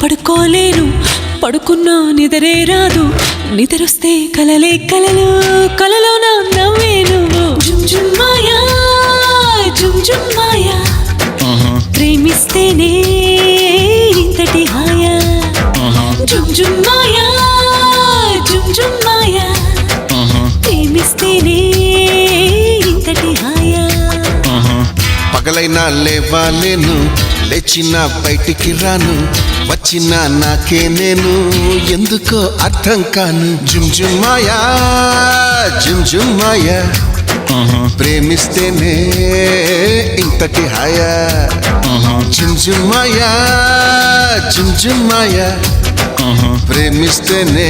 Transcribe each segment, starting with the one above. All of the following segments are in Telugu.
పడుకోలేను పడుకున్నా నిద్రే రాదు నిద్రొస్తే కలలే కలలు కలలో నా నవ్వే నువ్వు జుమ్ జుమ్ మాయా జుమ్ జుమ్ మాయా ప్రేమిస్తేనే ఇంతటి హాయా జుమ్ జుమ్ మాయా జుమ్ జుమ్ మాయా ప్రేమిస్తేనే ఇంతటి హాయా పగలైనా లేవాలేను లేచినా బయటికి రాను వచ్చినా నాకే నేను ఎందుకో అర్థం కాను జుమ్ జుమ్ మాయా జుమ్ జుమ్ మాయా ప్రేమిస్తేనే ఇంతటి హాయా జుమ్ జుమ్ మాయా జుమ్ జుమ్ మాయా ప్రేమిస్తేనే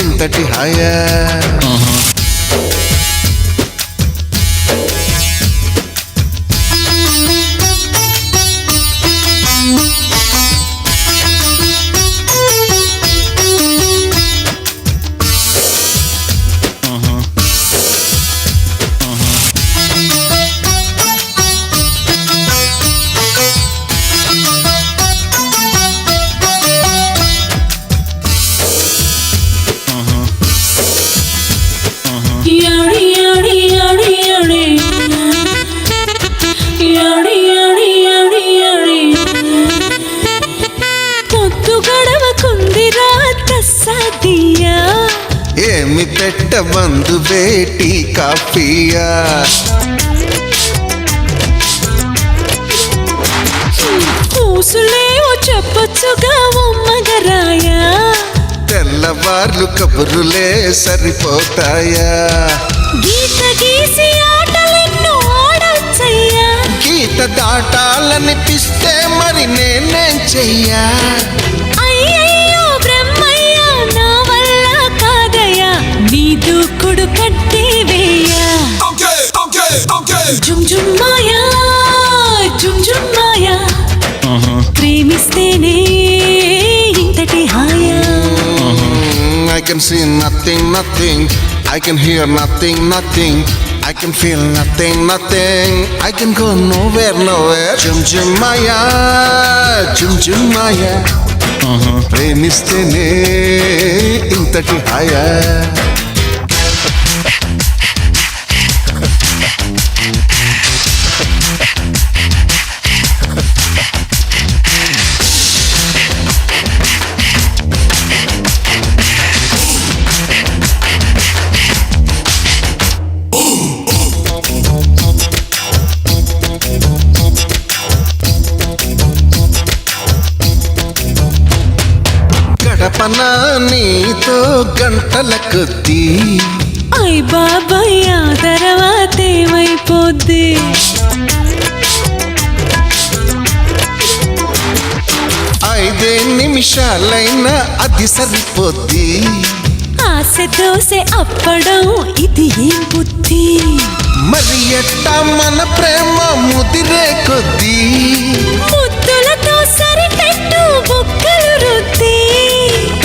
ఇంతటి హాయా ఏమి పెట్టబందు వేటి కాఫియా పూసులేవో చెప్పొచ్చుగా మగరాయా తెల్లవార్లు కబురులే సరిపోతాయా గీత గీసి ఆటలెన్నో ఆడొచ్చయ్యా గీత దాటాలనిపిస్తే మరి నేనేం చెయ్యా అయ్యయ్యో బ్రహ్మయ్యా నా వల్ల కాదయ్యా నీ దూకుడు కట్టి వేయా జుమ్ జుమ్ మాయా జుమ్ జుమ్ మాయా ప్రేమిస్తేనే ఇంతటి హాయా I can see nothing, nothing. I can hear nothing, nothing. I can feel nothing, nothing. I can go nowhere, nowhere. Jum jum maya, jum jum maya. Premistene intati haya. గడపనా నీతో గంటల కొద్దీ అయ్ బాబాయ్ ఆ తర్వాత ఏమైపోద్ది 5 నిమిషాలైనా అది సరిపోద్ది ఆశ దోసె అప్పడం ఇది ఏం బుద్ధి మరి ఎట్టా మన ప్రేమ ముదిరే కొద్దీ ముద్దులతో సరిపెట్టు బుక్కలు రుద్ది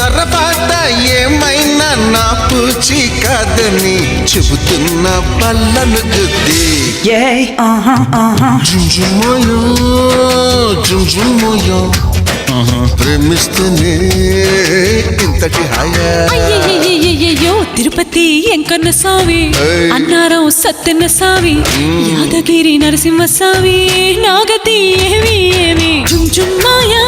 తర్వాత ఏమైనా నా పూచి కాదని చెబుతున్న పళ్ళను గుద్ది జుంజుమోయో జుంజుమోయో ప్రేమిస్తేనే ఇంతటి హాయా అయ్యయ్యో తిరుపతి ఎంకన్న స్వామి అన్నారం సత్యన్న స్వామి యాదగిరి నరసింహ స్వామి నాగతి ఏమి ఏమి జుమ్ జుమ్ మాయా